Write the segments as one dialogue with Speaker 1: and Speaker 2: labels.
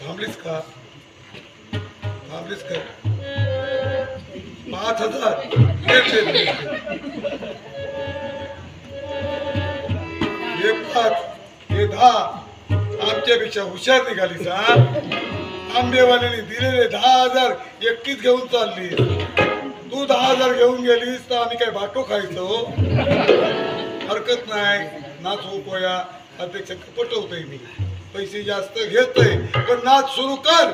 Speaker 1: थांबलीस का? थांबलीस का? 5,000 हे 5 हे 10 आमच्यापेक्षा हुशार निघालीस हा. आंबेवाल्याने दिलेले 10,000 एकटीच घेऊन चालली. तू 10,000 घेऊन गेलीस तर आम्ही काय भाटो खायचो? हरकत नाही, नाच हो पोया अध्यक्ष पटवतोय मी. पैसे जास्त घेतोय पण नाच सुरू कर.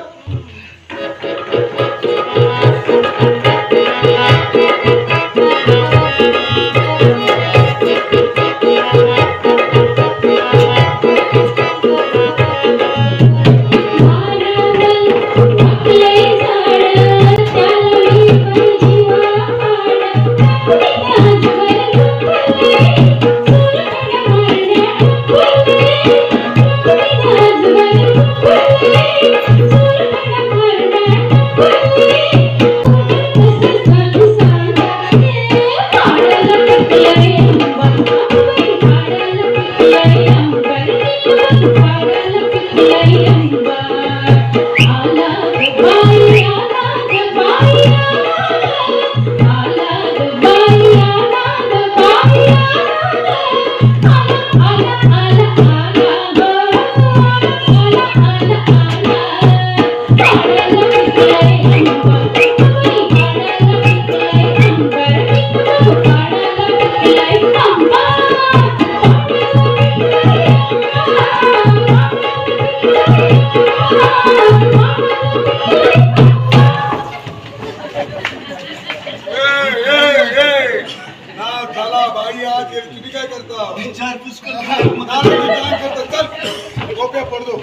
Speaker 1: तुम्ही काय करता?
Speaker 2: विचारपूस
Speaker 1: चल गोप्या पडदो